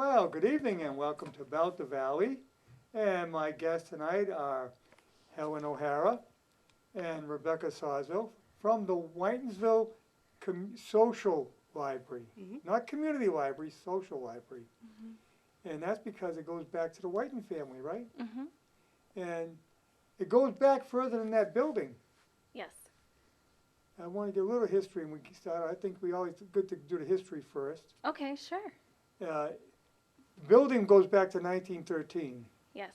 Well, good evening and welcome to About the Valley. And my guests tonight are Helen O'Hara and Rebecca Sasseville from the Whitensville Social Library. Not community library, social library. And that's because it goes back to the Whiten family, right? And it goes back further than that building. Yes. I want to get a little history and we can start. I think we always good to do the history first. Okay, sure. The building goes back to 1913. Yes.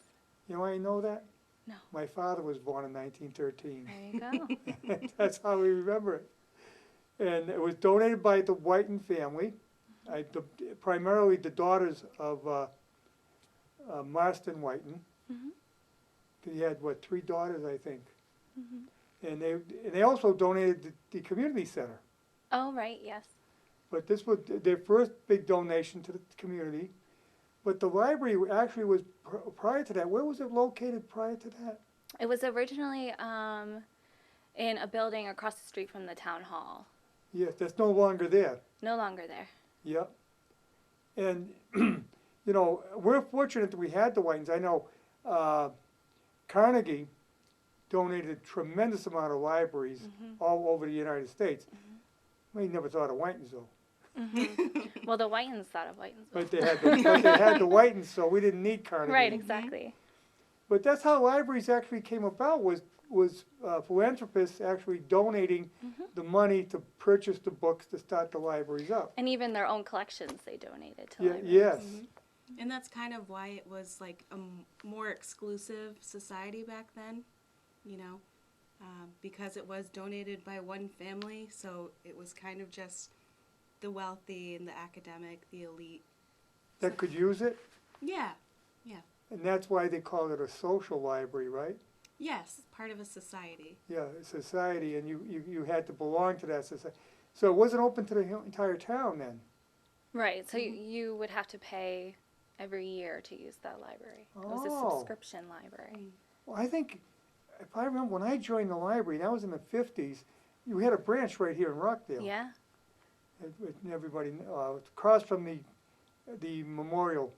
You know why I know that? No. My father was born in 1913. There you go. That's how we remember it. And it was donated by the Whiten family, primarily the daughters of Marston Whiten. He had, three daughters, I think. And they also donated the community center. Oh, right, yes. But this was their first big donation to the community. But the library actually was, prior to that, where was it located prior to that? It was originally in a building across the street from the town hall. Yes, that's no longer there. No longer there. Yep. And, you know, we're fortunate that we had the Whitens. I know Carnegie donated a tremendous amount of libraries all over the United States. We never thought of Whitensville. Well, the Whitens thought of Whitens. But they had the Whitens, so we didn't need Carnegie. Right, exactly. But that's how libraries actually came about, was philanthropists actually donating the money to purchase the books to start the libraries up. And even their own collections they donated to Yeah, libraries. yes. And that's kind of why it was like a more exclusive society back then, you know, because it was donated by one family, so it was kind of just the wealthy and the academic, the elite. That could use it, Yeah, and that's why they call it a social library, right? yes, part of a society. Yeah, a society, and you had to belong to that society. So it wasn't open to the entire town then? Right, so you would have to pay every year to use that library. It was a Oh. subscription library. Well, I think, if I remember, when I joined the library, that was in the 50s, you had a branch right here in Rockdale. Yeah? And everybody, across from the memorial.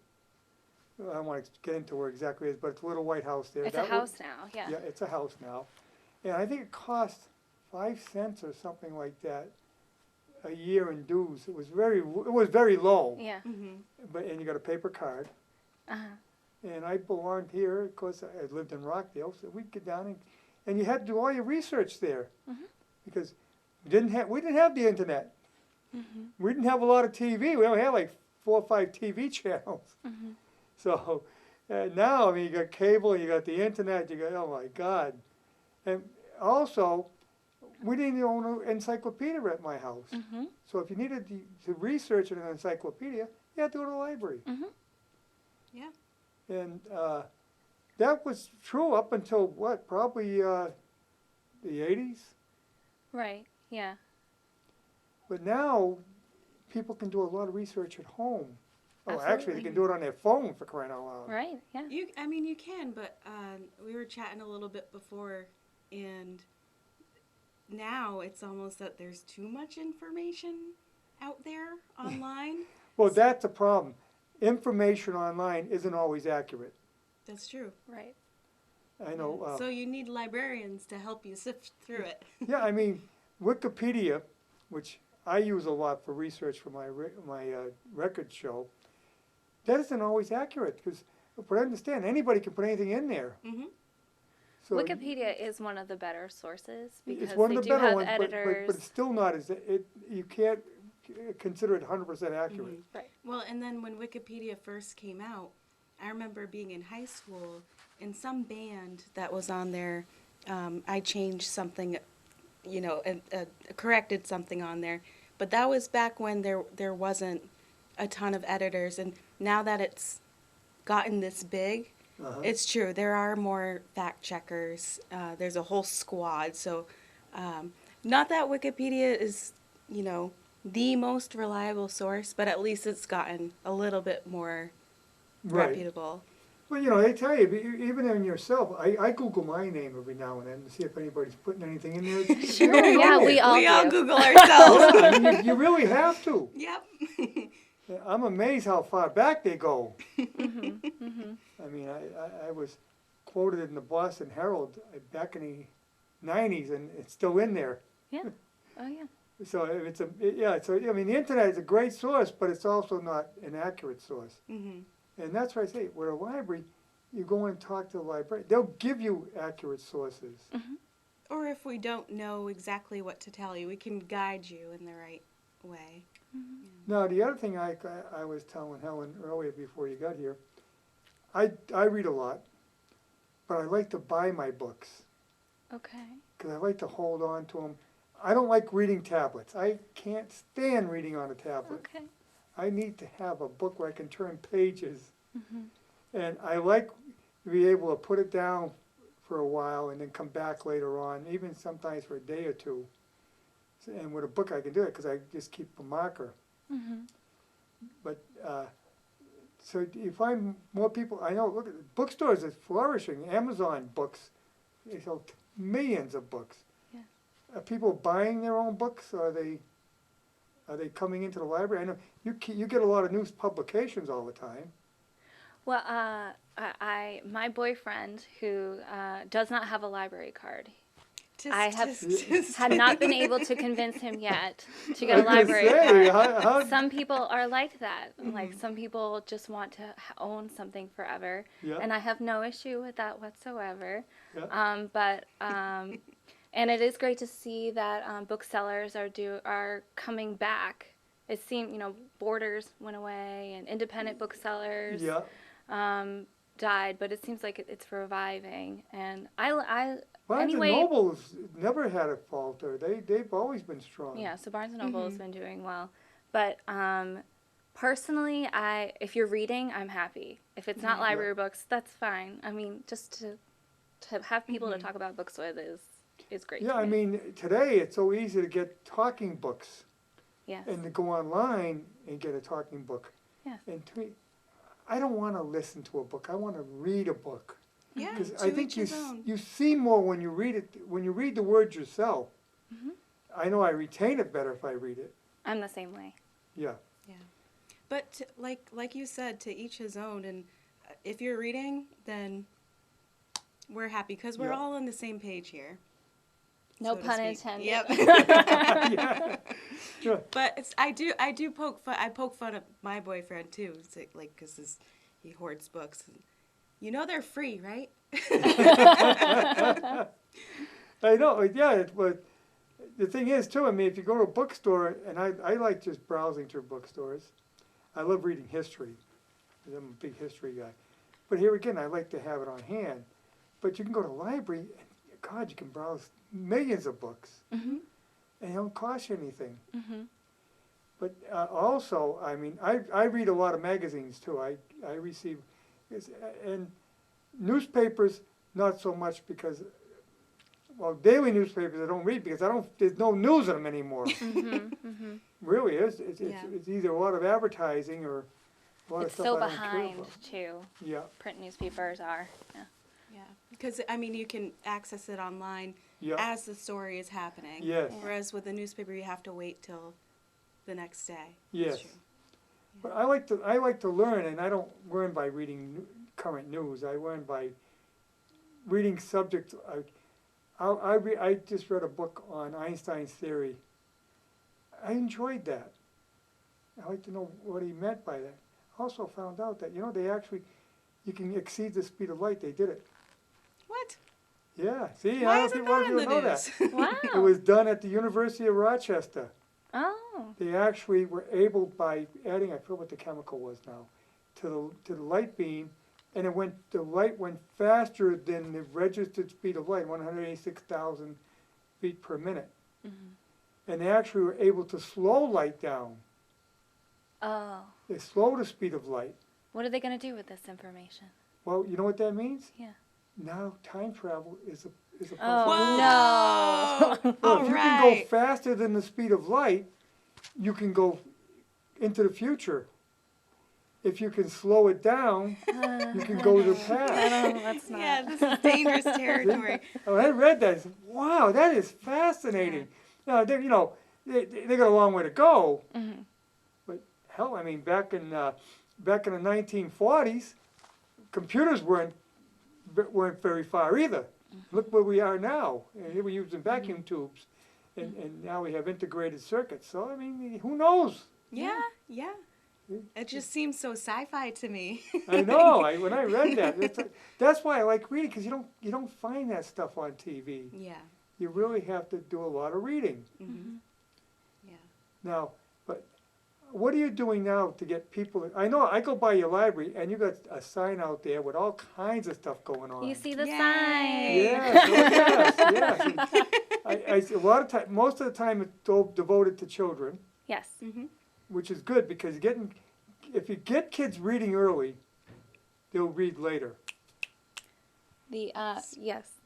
I don't want to get into where exactly it is, but it's a little white house there. It's a That house now, yeah. Yeah, it's a house now. And I think it cost 5 cents or something like that a year in dues. It was very low. Yeah. And you got a paper card. Uh-huh. And I belonged here, of course, I lived in Rockdale, so we'd get down and you had to do all your research there. Because we didn't have the internet. We didn't have a lot of TV. We only had like 4 or 5 TV channels. So now, I mean, you got cable, you got the internet, you got, oh my God. And also, we didn't own an encyclopedia at my house. So if you needed to research in an encyclopedia, you had to go to the library. Yeah. And that was true up until, probably the 80s? Right, yeah. But now, people can do a lot of research at home. Oh, actually, Absolutely. they can do it on their phone, for crying out loud. Right, yeah. You can, but we were chatting a little bit before, and now it's almost that there's too much information out there online. Well, that's a problem. Information online isn't always accurate. That's true. Right. I know. So you need librarians to help you sift through it. Yeah, I mean, Wikipedia, which I use a lot for research for my record show, that isn't always accurate because, but I understand, anybody can put anything in there. So Wikipedia is one of the better sources because it's one they of the do better have ones, editors. but it's still not you can't consider it 100% accurate. Right. Well, and then when Wikipedia first came out, I remember being in high school, in some band that was on there, I changed something, you know, corrected something on there. But that was back when there wasn't a ton of editors. And now that it's gotten this big, it's true. There are more fact checkers. There's a whole squad. So not that Wikipedia is, you know, the most reliable source, but at least it's gotten a little bit more reputable. Well, you know, they tell you, even in yourself, I Google my name every now and then to see if anybody's putting anything in there. Sure, yeah, we all We all do. Google ourselves. I mean, you really have to. Yep. I'm amazed how far back they go. Mhm. Mhm. I mean, I was quoted in the Boston Herald back in the 90s, and it's still in there. Yeah. Oh yeah. So yeah. So I mean, the internet is a great source, but it's also not an accurate source. Mhm. And that's why I say, with a library, you go in and talk to the librarian. They'll give you accurate sources. Mhm. Or if we don't know exactly what to tell you, we can guide you in the right way. Now, the other thing I was telling Helen earlier before you got here, I read a lot, but I like to buy my books Okay. because I like to hold on to them. I don't like reading tablets. I can't stand reading on a tablet. Okay. I need to have a book where I can turn pages. Mhm. And I like to be able to put it down for a while and then come back later on, even sometimes for a day or two. And with a book I can do it because I just keep a marker. Mhm. But so you find more people. I know. Look, at bookstores are flourishing. Amazon books, they sell millions of books. Yeah. Are people buying their own books? Or are they coming into the library? I know you get a lot of news publications all the time. Well, my boyfriend who does not have a library card. I have had not been able to convince him yet to get a library card. Some people are like that. Like some people just want to own something forever, Yeah. and I have no issue with that whatsoever. Yeah. And it is great to see that booksellers are coming back. It seemed, Borders went away and independent booksellers Yeah. died, but it seems like it's reviving. And Barnes anyway, and Noble's never had a falter. They've always been strong. yeah, so Barnes and Noble has been doing well. But personally, if you're reading, I'm happy. If it's not library books, that's fine. I mean, just to have people to talk about books with is great. Yeah, to I me. mean, today it's so easy to get talking books Yes. and to go online and get a talking book. Yes. And to me, I don't want to listen to a book. I want to read a book. Yeah, Because to I think each his own. you see more when you read it. When you read the words yourself, I know I retain it better if I read it. I'm the same way. Yeah. But like you said, to each his own. And if you're reading, then we're happy because we're Yeah. all on the same page here. No so to pun speak. intended. Yep. Yeah. Sure. But I do poke fun. I poke fun at my boyfriend too. It's like because he hoards books. And, they're free, right? I know. Yeah. But the thing is, too. I mean, if you go to a bookstore, and I like just browsing through bookstores. I love reading history. I'm a big history guy. But here again, I like to have it on hand. But you can go to the library, and God, you can browse millions of books, and it don't cost you anything. But also, I mean, I read a lot of magazines too. I receive, and newspapers not so much because, well, daily newspapers I don't read because there's no news in them anymore. Really, it's either a lot of advertising or a lot of It's stuff so I don't care behind about. too. Yeah. Print newspapers are. Yeah. Yeah. Because you can access it online Yeah. as the story is happening. Yes. Whereas with a newspaper, you have to wait till the next day. Yes. That's true. But I like to learn, and I don't learn by reading current news. I learn by reading subjects. I just read a book on Einstein's theory. I enjoyed that. I like to know what he meant by that. Also found out that you can exceed the speed of light. They did it. What? Yeah. See, Why I isn't don't that in the know news? that. Wow. It was done at the University of Rochester. Oh. They actually were able, by adding, I forget what the chemical was now, to the light beam, and the light went faster than the registered speed of light, 186,000 feet per minute. And they actually were able to slow light down. Oh. They slow the speed of light. What are they going to do with this information? Well, you know what that means? Yeah. Now time travel is a possibility. Oh no. Well, if you can go Alright. faster than the speed of light, you can go into the future. If you can slow it down, you can go to the past. That's not. Yeah, this is dangerous territory. Oh, I read that. I said, wow, that is fascinating. Now, they got a long way to go, but hell, I mean, back in the 1940s, computers weren't very far either. Look where we are now. And here we're using vacuum tubes, and now we have integrated circuits. So I mean, who knows? Yeah. It just seems so sci-fi to me. I know. When I read that, that's why I like reading, because you don't find that stuff on TV. Yeah. You really have to do a lot of reading. Mm-hmm. Yeah. Now, but what are you doing now to get people? I know I go by your library, and you got a sign out there with all kinds of stuff going on. You see the Yay. sign. Yes, yes. A lot of time, most of the time, it's devoted to children, Yes. Mm-hmm. which is good because if you get kids reading early, they'll read later. Yes,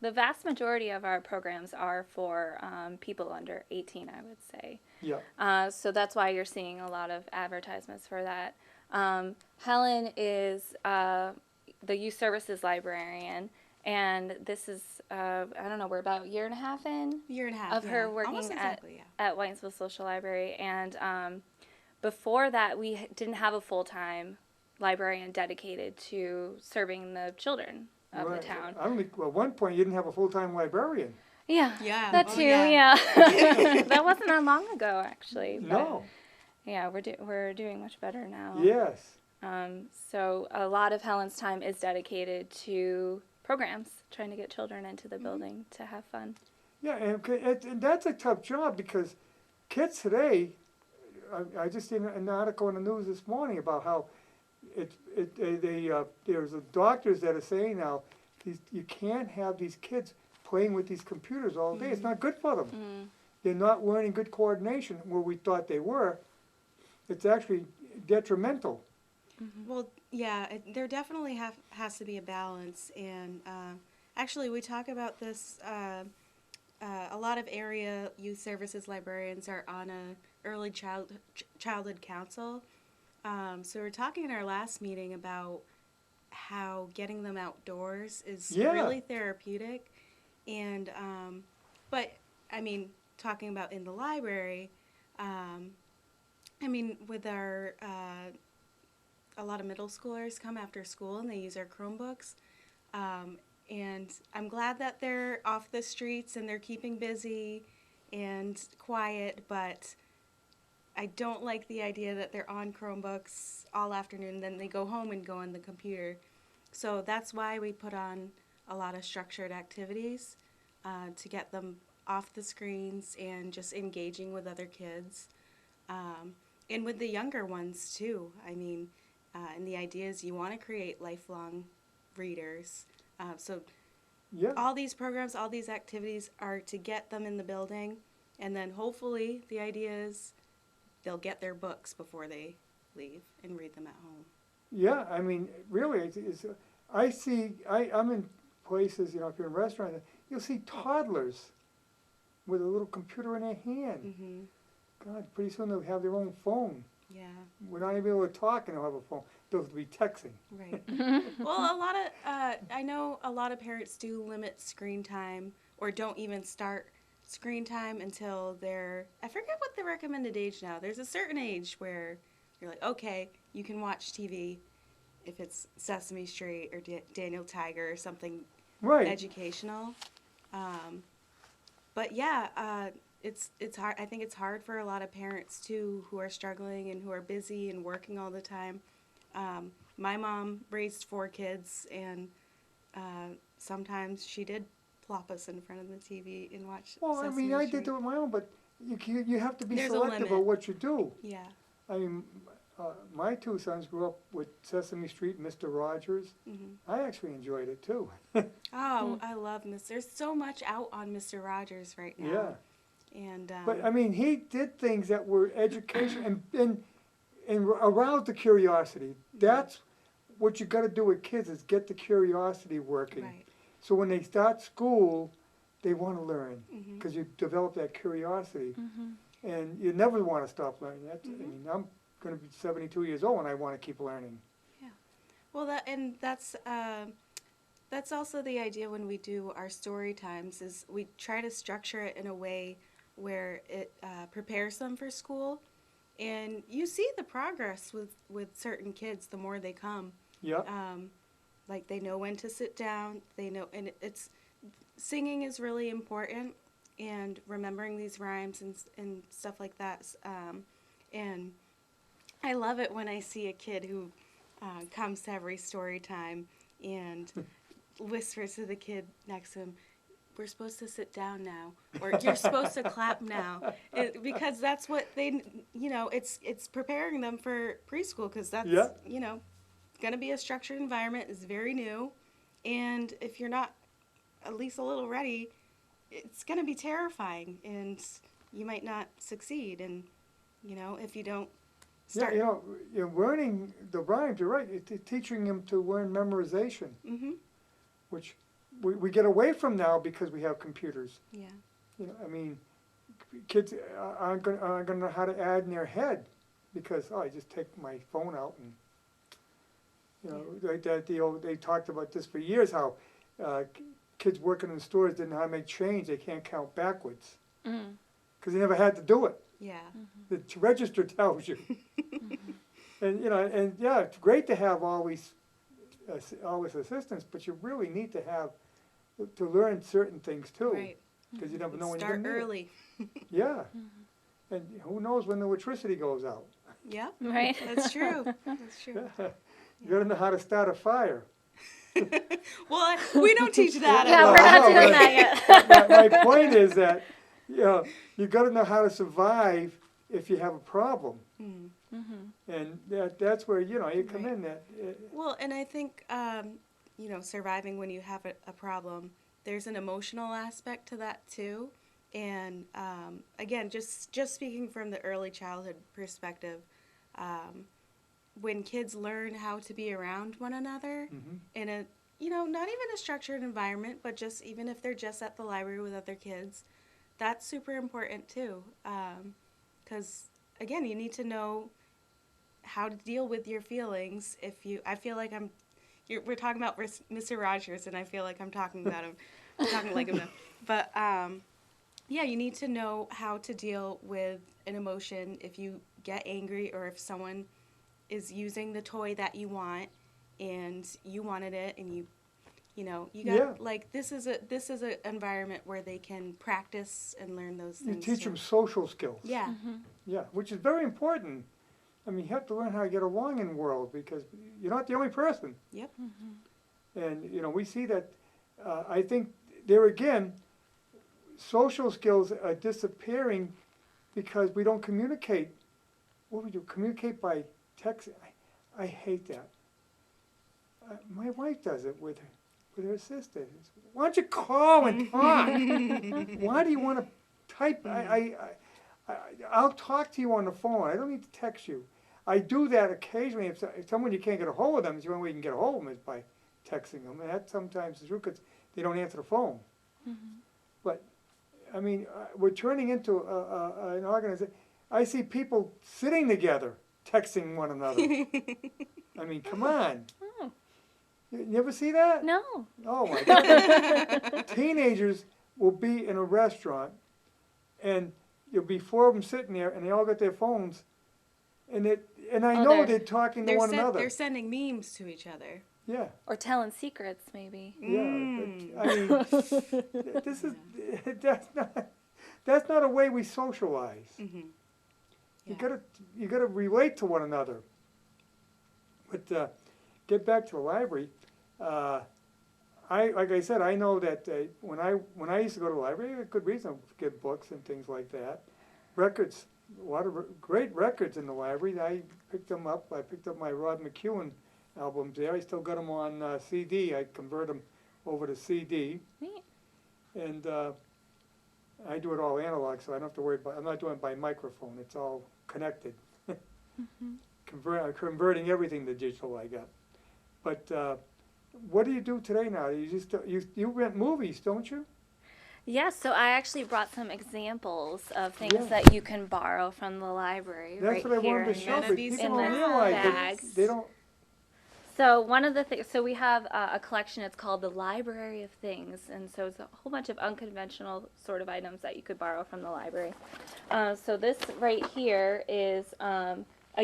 the vast majority of our programs are for people under 18, I would say. Yeah. So that's why you're seeing a lot of advertisements for that. Helen is the youth services librarian, and this is, I don't know, we're about a year and a half in Year and a half of her Almost working exactly, at Whitensville Social Library. And before that, we didn't have a full-time librarian dedicated to serving the children of the town. At one point, you didn't have a full-time librarian. Yeah, Yeah. that Oh, too. yeah. Yeah, that wasn't that long ago, actually. But No. yeah, we're doing much better now. Yes. So a lot of Helen's time is dedicated to programs, trying to get children into the building to have fun. Yeah, and that's a tough job because kids today, I just seen an article in the news this morning about how there's doctors that are saying now you can't have these kids playing with these computers all day. It's not good for them. They're not learning good coordination where we thought they were. It's actually detrimental. Well, yeah, there definitely has to be a balance, and actually, we talk about this. A lot of area youth services librarians are on a early childhood council. So we're talking in our last meeting about how getting them outdoors is really therapeutic, and but I mean, talking about in the library, I mean, with our a lot of middle schoolers come after school and they use our Chromebooks. And I'm glad that they're off the streets and they're keeping busy and quiet, but I don't like the idea that they're on Chromebooks all afternoon, then they go home and go on the computer. So that's why we put on a lot of structured activities to get them off the screens and just engaging with other kids. And with the younger ones too. I mean, and the idea is you want to create lifelong readers. So all these programs, all these activities are to get them in the building, and then hopefully the idea is they'll get their books before they leave and read them at home. Yeah, I mean, really, I'm in places, if you're in restaurants, you'll see toddlers with a little computer in their hand. Mm-hmm. God, pretty soon they'll have their own phone. Yeah. We're not even able to talk and they'll have a phone. They'll be texting. Right. Well, I know a lot of parents do limit screen time or don't even start screen time until I forget what the recommended age now. There's a certain age where you're like, okay, you can watch TV if it's Sesame Street or Daniel Tiger or something educational. But yeah, it's hard. I think it's hard for a lot of parents too who are struggling and who are busy and working all the time. My mom raised 4 kids, and sometimes she did plop us in front of the TV and watch. Well, Sesame I mean, I Street. did do it my own, but you have to be There's a selective limit. of what you do. Yeah. I mean, my 2 sons grew up with Sesame Street, Mr. Rogers. Mm-hmm. I actually enjoyed it too. Oh, I love Mr. There's so much out on Mr. Rogers right now. Yeah. And But I mean, he did things that were education and aroused the curiosity. That's what you got to do with kids is get the curiosity working. right. So when they start school, they want to learn Mm-hmm. because you develop that curiosity, and you never want to stop learning. I mean, I'm going to be 72 years old and I want to keep learning. Well, that's also the idea when we do our story times is we try to structure it in a way where it prepares them for school, And you see the progress with certain kids the more they come. Yep. Like they know when to sit down. They know, and it's singing is really important, and remembering these rhymes and stuff like that. And I love it when I see a kid who comes to every story time and whispers to the kid next to him, "We're supposed to sit down now," or "You're supposed to clap now," because that's what they, it's preparing them for preschool, because that's, going to be a structured environment. It's very new, and if you're not at least a little ready, it's going to be terrifying, and you might not succeed, and, if you don't start. Yeah, you're learning the rhymes, you're right, teaching them to learn memorization, which we get away from now because we have computers. Yeah. I mean, kids aren't going to know how to add in their head because, I just take my phone out and, like that, they talked about this for years, how kids working in stores didn't know how to make change. They can't count backwards because they never had to do it. Yeah. The register tells you. And, it's great to have always assistance, but you really need to have to learn certain things too, Right. because you never know when you're Start going to need early. it. Yeah, and who knows when the electricity goes out? Yep. Right. That's true. That's true. You got to know how to start a fire. Well, we don't teach that. Yeah, Well, we're not I know, doing that yet. My point is that you got to know how to survive if you have a problem, and that's where you come Right. in. That Well, and I think surviving when you have a problem, there's an emotional aspect to that too. And again, just speaking from the early childhood perspective, when kids learn how to be around one another in a not even a structured environment, but just even if they're just at the library with other kids, that's super important too. Because again, you need to know how to deal with your feelings. I feel like we're talking about Mr. Rogers, and I feel like I'm talking about him, I'm talking like him now. But yeah, you need to know how to deal with an emotion if you get angry, or if someone is using the toy that you want and you wanted it, and you got like this is an environment where they can practice and learn those you things. teach them social skills. Yeah. Yeah, which is very important. I mean, you have to learn how to get along in the world because you're not the only person. Yep. And we see that. I think there again, social skills are disappearing because we don't communicate. What we do? Communicate by text. I hate that. My wife does it with her sister. Why don't you call and talk? Why do you want to type? I'll talk to you on the phone. I don't need to text you. I do that occasionally. If someone you can't get a hold of them, the only way you can get a hold of them is by texting them. And that sometimes is true because they don't answer the phone. But, I mean, we're turning into an organization. I see people sitting together texting one another. I mean, come on. You never see that? No. Oh, my God. Teenagers will be in a restaurant, and you'll be four of them sitting there, and they all got their phones, and I know they're talking to one another. They're sending memes to each other. Yeah. Or telling secrets, maybe. Yeah. But, I mean, that's not a way we socialize. You gotta relate to one another. But get back to the library. Like I said, I know that when I used to go to the library, I had good reason to get books and things like that. Records, a lot of great records in the library. I picked them up. I picked up my Rod McEwen albums there. I still got them on CD. I convert them over to CD. Neat. And I do it all analog, so I don't have to worry about. I'm not doing it by microphone. It's all connected. Converting everything to digital. I got. But what do you do today now? You rent movies, don't you? Yes, so I actually brought some examples of things that you can borrow from the library. That's right what I here wanted to show, none of but these people in don't this realize bag. they don't. So one of the things, so we have a collection. It's called the Library of Things, and so it's a whole bunch of unconventional sort of items that you could borrow from the library. So this right here is a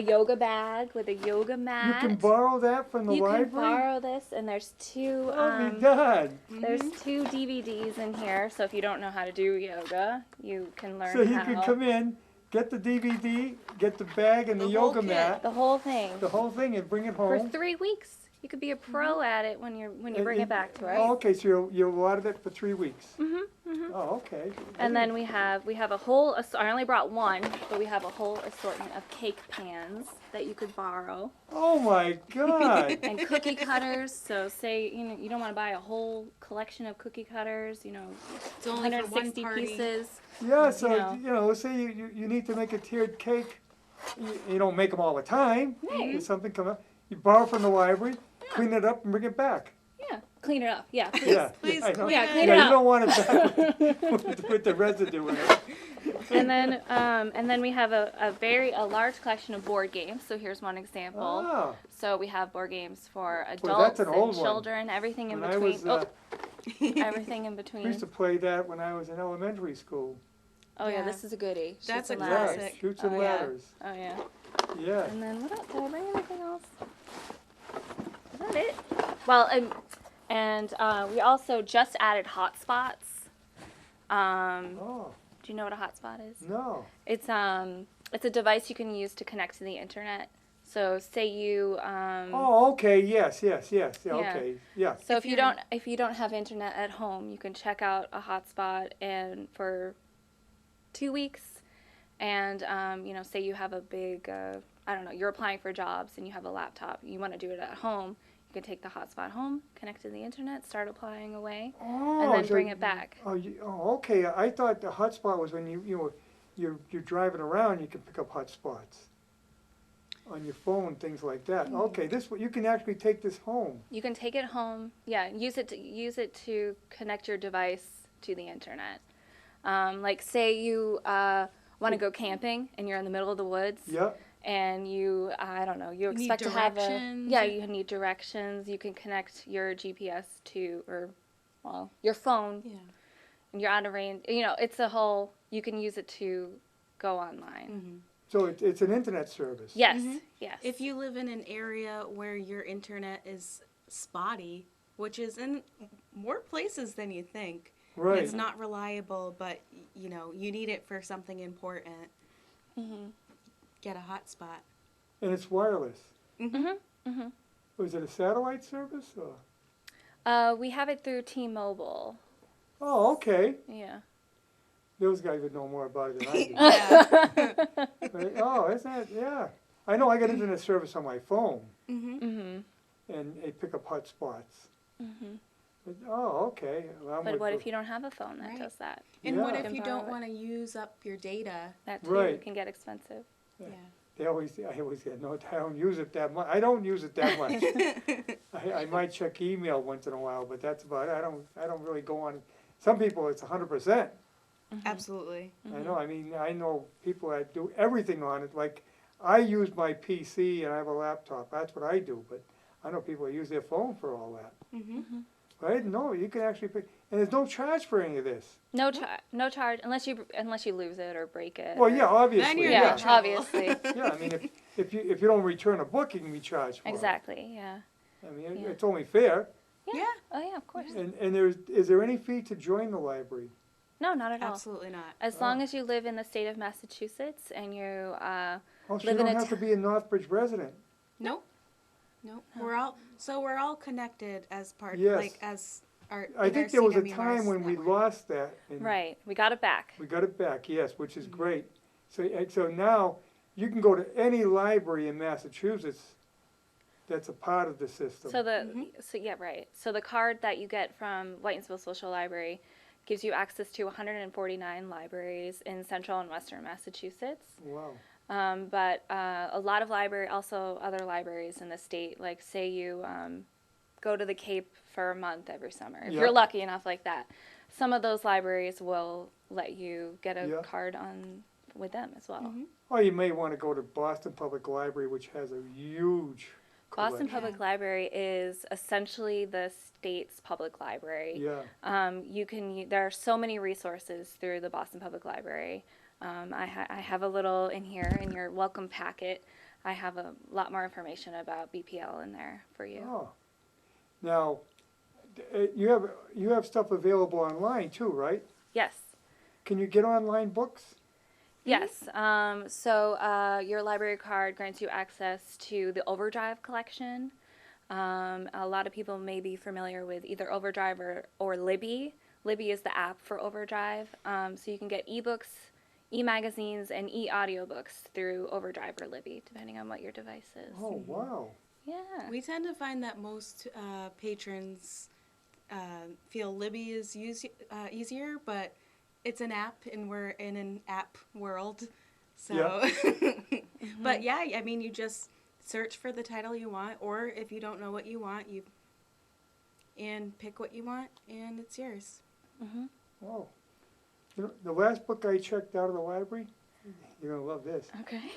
yoga bag with a yoga mat. You can borrow that from the library? You can borrow this, and there's two. Oh my God! There's two DVDs in here, so if you don't know how to do yoga, you can learn So how. he could come in, get the DVD, get the bag and the yoga mat, The whole thing. the whole thing, and bring it For home. 3 weeks. You could be a pro at it when you bring it back to us. Oh, okay, so you allotted it for 3 weeks. Mm-hmm. Oh, okay. And then we have a whole. I only brought one, but we have a whole assortment of cake pans that you could borrow. Oh my God! And cookie cutters. So say you don't want to buy a whole collection of cookie cutters. It's only for one 160 party. pieces. Yeah, so know. say you need to make a tiered cake. You don't make them all the time. Right. If something comes up, you borrow from the library, clean it up, and bring it back. Yeah, clean it up. Yeah, please. Yeah, Please I know. clean Yeah, it. clean it Yeah, up. you don't want it back with the residue in it. And then we have a large collection of board games. So here's one example. Ah, So we have board games for that's adults an and old one. children, everything in when I between. was, Everything in I between. used to play that when I was in elementary school. Oh yeah, Yeah. this is a goodie. Shoots That's and a ladders. classic. Shoots and Oh, yeah. ladders. Oh yeah. Yeah. And then what else? Did I bring anything else? Is that it? Well, and we also just added hotspots. Oh, Do you know what a hotspot is? no. It's a device you can use to connect to the internet. So say you Oh, okay. Yes. Yeah, Yeah. okay. Yeah. So If if you don't have internet at home, you can check out a hotspot and for 2 weeks, and say you have a big I don't know, you're applying for jobs and you have a laptop, you want to do it at home, you can take the hotspot home, connect to the internet, start applying away, Oh, and then so- bring it back. Oh, okay. I thought the hotspot was when you're driving around, you can pick up hotspots on your phone, things like that. Okay, you can actually take this home. You can take it home, yeah, use it to connect your device to the internet. Like say you want to go camping and you're in the middle of the woods. Yeah. And you need expect to have directions. you need directions. You can connect your GPS to, your phone, Yeah. and you're out of range. It's a whole, you can use it to go online. So it's an internet service. Yes, yes. If you live in an area where your internet is spotty, which is in more places than you think, Right. it's not reliable, but you need it for something important. Get a hotspot. And it's wireless. Mm-hmm. Was it a satellite service? Or? We have it through T-Mobile. Oh, okay. Yeah. Those guys would know more about it than I do. Yeah. Right? Oh, isn't that? Yeah. I know I got internet service on my phone, Mm-hmm. and they pick up hotspots. Mm-hmm. But, oh, okay. Well, But what if you don't have a phone that Right. does that? And what Yeah. if you Borrow don't it. want to use up your data? That too Right. can get expensive. Yeah. I always get, no, I don't use it that much. I don't use it that much. I might check email once in a while, but that's about it. I don't really go on. Some people, it's 100%. Absolutely. I know. I mean, I know people that do everything on it. Like, I use my PC and I have a laptop. That's what I do. But I know people that use their phone for all that. But I didn't know you can actually pay, and there's no charge for any of this. No charge unless you lose it or break it. Well, yeah, obviously. Then you're Yeah, in trouble. obviously. Yeah, I mean, if you don't return a book, you can be charged for Exactly. Yeah. it. I mean, Yeah. it's only fair. Yeah. Oh yeah, of course. And is there any fee to join the library? No, not at all. Absolutely not. As long as you live in the state of Massachusetts and you Oh, so you Live in don't a have to be a Northbridge resident. Nope. Nope. We're all connected as part Yes. like as our. I in think our there was a CWR's time when we network. lost that. And right, we got it back. We got it back, yes, which is great. So now you can go to any library in Massachusetts that's a part of the system. So the card that you get from Whitensville Social Library gives you access to 149 libraries in central and western Massachusetts. Wow. But a lot of other libraries in the state, like say you go to the Cape for a month every summer, if Yeah. you're lucky enough like that, some of those libraries will let you get a Yeah. card with them as well. Or you may want to go to Boston Public Library, which has a huge Boston collection. Public Library is essentially the state's public library. Yeah. There are so many resources through the Boston Public Library. I have a little in here in your welcome packet. I have a lot more information about BPL in there for you. Oh. Now, you have stuff available online too, right? Yes. Can you get online books? Yes. Your library card grants you access to the Overdrive collection. A lot of people may be familiar with either Overdrive or Libby. Libby is the app for Overdrive. So you can get ebooks, e-magazines, and e-audiobooks through Overdrive or Libby, depending on what your device is. Oh, wow. Yeah. We tend to find that most patrons feel Libby is easier, but it's an app, and we're in an app world. So, Yeah. But yeah, I mean, you just search for the title you want, or if you don't know what you want, and pick what you want, and it's yours. Oh. You know, the last book I checked out of the library, you're going to love this, Okay.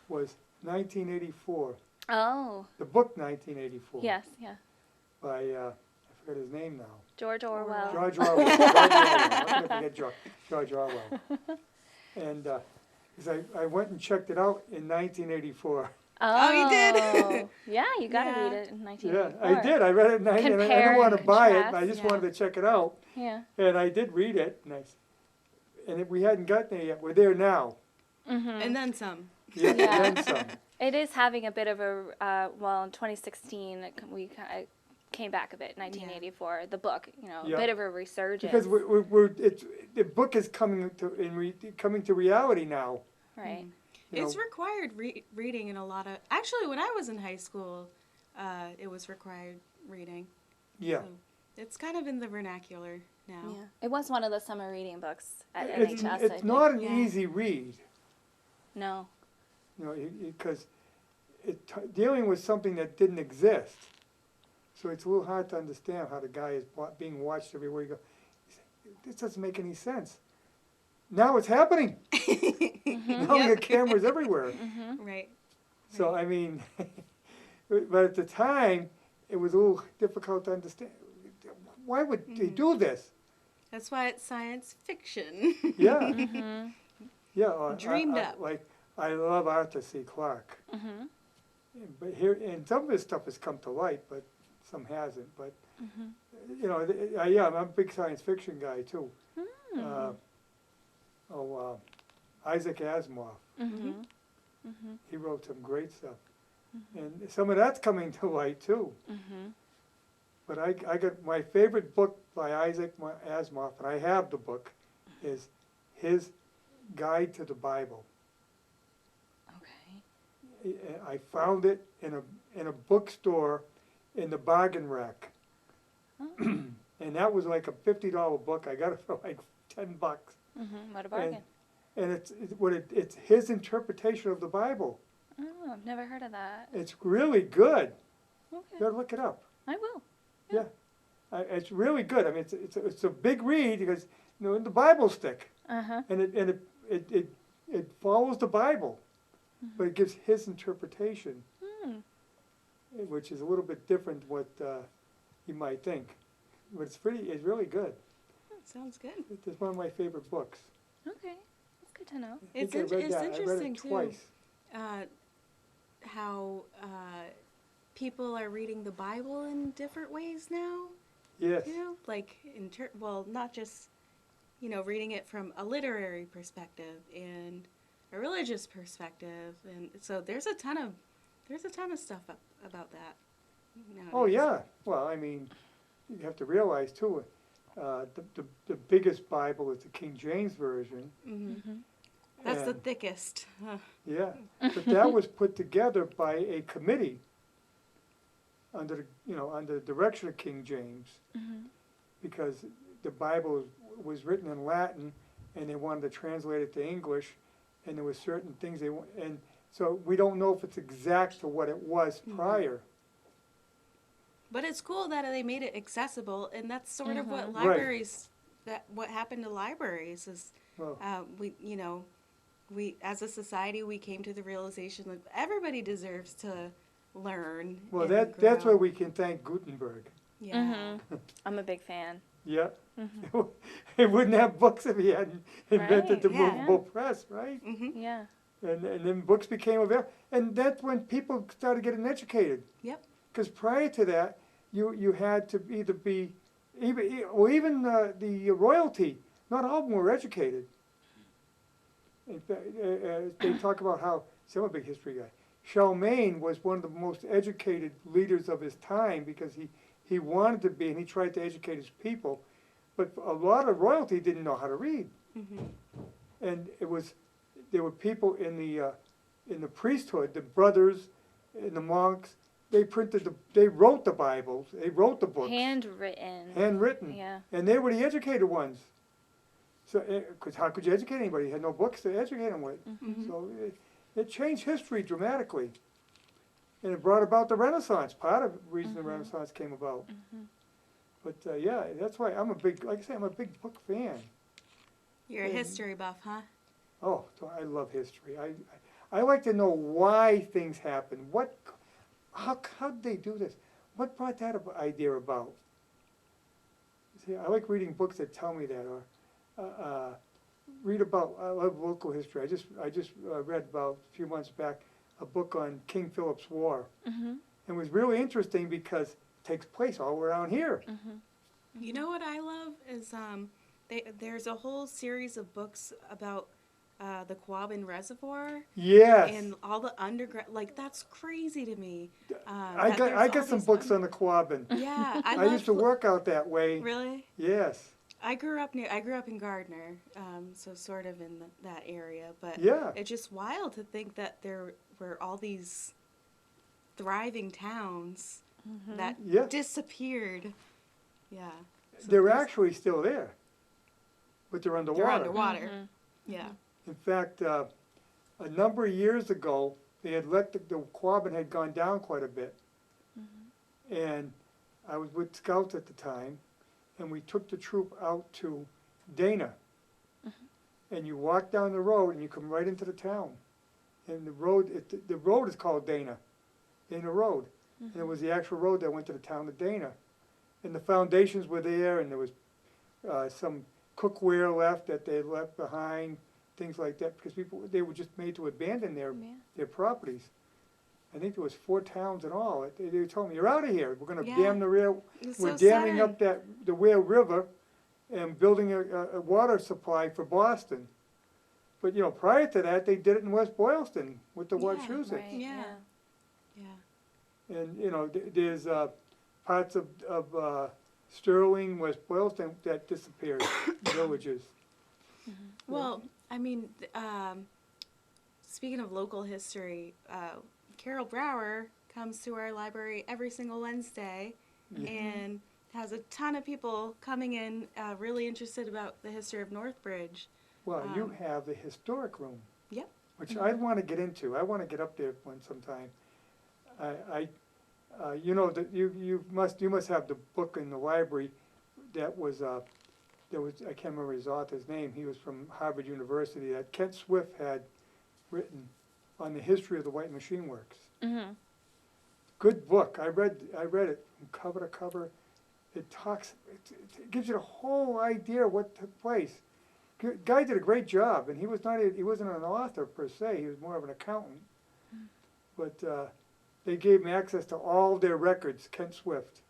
was 1984. Oh. The book 1984. Yes. Yeah. By, I forget his name now. George Orwell. George Orwell. How can I forget George Orwell? And 'cause I went and checked it out in 1984. Oh, you did? Yeah, you got to Yeah. read it in Yeah, 1984. I did. I read it in 1984. I Compare didn't want to and buy it. I contrast, just yeah. wanted to check it out. Yeah. And I did read it. We hadn't gotten there yet. We're there now. And then some. Yeah, Yeah. and then some. It is having a bit of a, in 2016, we kind of came back a bit, 1984, the book, a Yeah. bit of a resurgence. Because the book is coming to reality now. Right. You It's know, required reading in a lot of. Actually, when I was in high school, it was required reading. yeah. So it's kind of in the vernacular now. Yeah. It was one of the summer reading books at It's NHS, I it's think. not an Yeah. easy read. No. Because dealing with something that didn't exist. So it's a little hard to understand how the guy is being watched everywhere you go. This doesn't make any sense. Now it's happening. Now we got cameras everywhere. Right. So, I mean, but at the time, it was a little difficult to understand. Why would they do this? That's why it's science fiction. Yeah. Yeah. Or Dreamed up. Like, I love Arthur C. Clarke. But here, and some of his stuff has come to light, but some hasn't. But, yeah, I'm a big science fiction guy, too. Isaac Asimov. He wrote some great stuff. And some of that's coming to light, too. But I got my favorite book by Isaac Asimov, and I have the book, is his Guide to the Bible. Okay. I found it in a bookstore in the bargain rack. And that was like a $50 book. I got it for like $10. What a bargain. And it's his interpretation of the Bible. Oh, I've never heard of that. It's really good. You Okay. gotta look it up. I will. Yeah, it's really good. I mean, it's a big read because the Bible's thick, and it follows the Bible, but it gives his interpretation, which is a little bit different than what you might think. But it's really good. Sounds good. It's one of my favorite books. Okay. That's good to know. It's I read that. interesting I read it too. twice. How people are reading the Bible in different ways now. Yes. Like not just reading it from a literary perspective and a religious perspective, and so there's a ton of stuff about that nowadays. Oh yeah. Well, I mean, you have to realize too, the biggest Bible is the King James version. That's the and- thickest. Yeah, but that was put together by a committee under the direction of King James, because the Bible was written in Latin, and they wanted to translate it to English, and there were certain things and so we don't know if it's exact to what it was prior. But it's cool that they made it accessible, and that's sort of what Right. libraries. What happened to libraries is Well, we as a society we came to the realization that everybody deserves to learn. Well, and that's where grow. we can thank Gutenberg. Yeah. I'm a big fan. Yeah. He wouldn't have books if he hadn't invented the Right, yeah. movable press, right? Yeah. And then books became available. And that's when people started getting educated. Yep. Because prior to that, you had to either be, even the royalty, not all of them were educated. In fact, they talk about how, see, I'm a big history guy. Charlemagne was one of the most educated leaders of his time because he wanted to be, and he tried to educate his people. But a lot of royalty didn't know how to read. And there were people in the priesthood, the brothers and the monks. They wrote the Bibles, they wrote the books, handwritten, Yeah. and they were the educated ones. So, because how could you educate anybody? You had no books to educate them with. So it changed history dramatically, and it brought about the Renaissance. Part of the reason the Renaissance came about. But yeah, that's why I'm like I say, I'm a big book fan. You're a history buff, huh? Oh, so I love history. I like to know why things happen. How did they do this? What brought that idea about? See, I like reading books that tell me that, or read about. I love local history. I just read about a few months back a book on King Philip's War, and it was really interesting because it takes place all around here. You know what I love is there's a whole series of books about the Quabbin Reservoir. Yes. And all the underground, like that's crazy to me. I got some books on the Quabbin. Yeah, I used to work out that way. Really? Yes. I grew up in Gardner, so sort of in that area. But Yeah. it's just wild to think that there were all these thriving towns that Yeah. disappeared. Yeah. So They're actually still there, but they're underwater. they're underwater. Yeah. In fact, a number of years ago, they had let the Quabbin had gone down quite a bit. And I was with Scouts at the time, and we took the troop out to Dana. And you walk down the road, and you come right into the town. And the road is called Dana Road. And it was the actual road that went to the town of Dana. And the foundations were there, and there was some cookware left that they had left behind, things like that, because they were just made to abandon their properties. I think there was 4 towns in all. They told me, "You're out of here. We're going to dam the rail. We're damming up the Whale River, and building a water supply for Boston." But prior to that, they did it in West Boylston with the Wachusett. Right. Yeah. And there's parts of Sterling, West Boylston that disappeared, villages. Well, I mean, speaking of local history, Carol Brower comes to our library every single Wednesday and has a ton of people coming in really interested about the history of Northbridge. Well, you have the historic room. Yep. Which I want to get into. I want to get up there sometime. You must have the book in the library that was I can't remember his author's name. He was from Harvard University that Kent Swift had written on the history of the White Machine Works. Good book. I read it from cover to cover. It gives you the whole idea of what took place. Guy did a great job, and he wasn't an author per se. He was more of an accountant. But they gave him access to all their records. Kent Swift,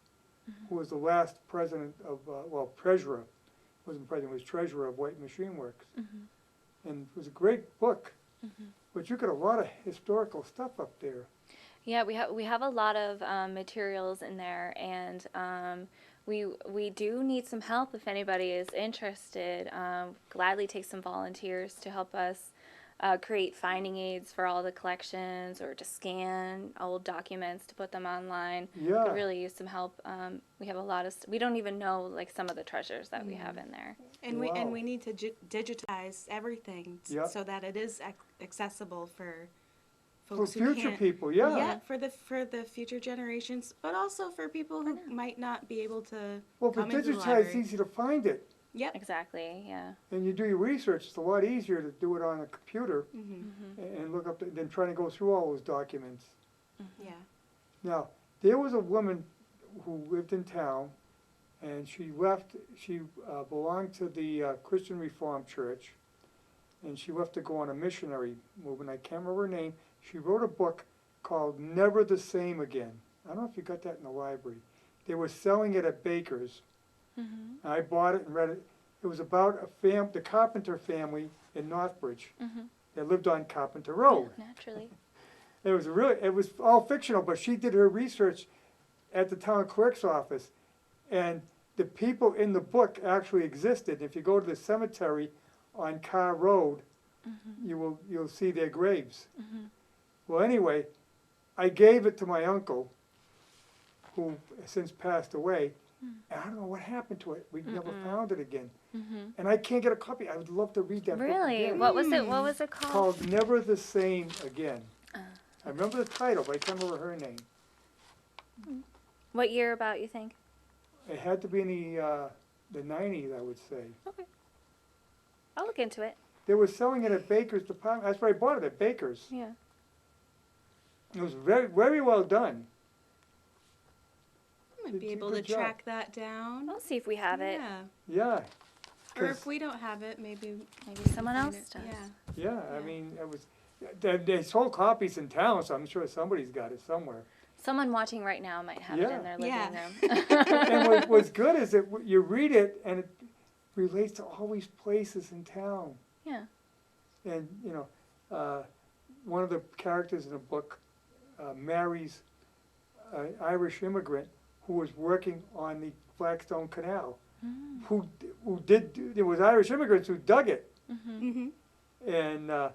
who was the last president of treasurer, wasn't president, was treasurer of White Machine Works, and it was a great book. But you got a lot of historical stuff up there. Yeah, we have a lot of materials in there, and we do need some help if anybody is interested. Gladly take some volunteers to help us create finding aids for all the collections, or to scan old documents to put them online. Yeah. Could really use some help. We have a lot of we don't even know like some of the treasures that we have in there. And Wow. we need to digitize everything so that it is accessible for folks For who future can't. people, Yeah, for the future generations, but also for people who might not be able to Well, if come it's into the digitized, it's library. easy to find it. Yep. Exactly. Yeah. And you do your research, it's a lot easier to do it on a computer Mm-hmm. and look up than trying to go through all those documents. Yeah. Now, there was a woman who lived in town, and she left, she belonged to the Christian Reformed Church, and she left to go on a missionary movement. I can't remember her name. She wrote a book called Never the Same Again. I don't know if you got that in the library. They were selling it at Baker's. Mm-hmm. I bought it and read it. It was about the Carpenter family in Northbridge. Mm-hmm. They lived on Carpenter Road. Yeah, naturally. It was all fictional, but she did her research at the town clerk's office, and the people in the book actually existed. If you go to the cemetery on Carr Road, Mm-hmm. you'll see their graves. Mm-hmm. Well, anyway, I gave it to my uncle, who has since passed away, and I don't know what happened to it. We never found it again. Mm-hmm. And I can't get a copy. I would love to read that book Really? again. What was it? What was it It's called? called Never the Same Again. I remember the title, but I can't remember her name. What year about, you think? It had to be in the 90s, I would say. Okay. I'll look into it. They were selling it at Baker's department. That's where I bought it, at Baker's. Yeah. It was very, very well done. Might be It's a able to good job. track that down. I'll see if we have it. Yeah. Yeah. Or 'Cause- if we don't have it, maybe Maybe someone find else it. does. Yeah. Yeah, I Yeah. mean, it was. They sold copies in town, so I'm sure somebody's got it somewhere. Someone watching right now might have it Yeah. in their living Yeah. room. And what's good is that you read it and it relates to all these places in town. Yeah. And, one of the characters in the book marries an Irish immigrant who was working on the Blackstone Canal, who there was Irish immigrants who dug it. Mm-hmm. And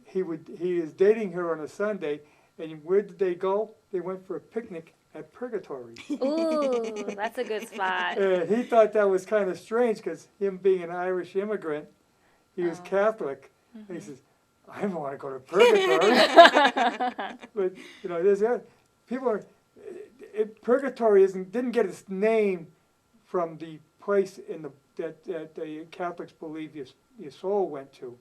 he is dating her on a Sunday, and where did they go? They went for a picnic at Purgatory. Ooh, that's a good spot. And he thought that was kind of strange, because him being an Irish immigrant, he was Oh. Catholic, and he says, I don't want to go to Purgatory. But, people are, Purgatory didn't get its name from the place that the Catholics believe your soul went to.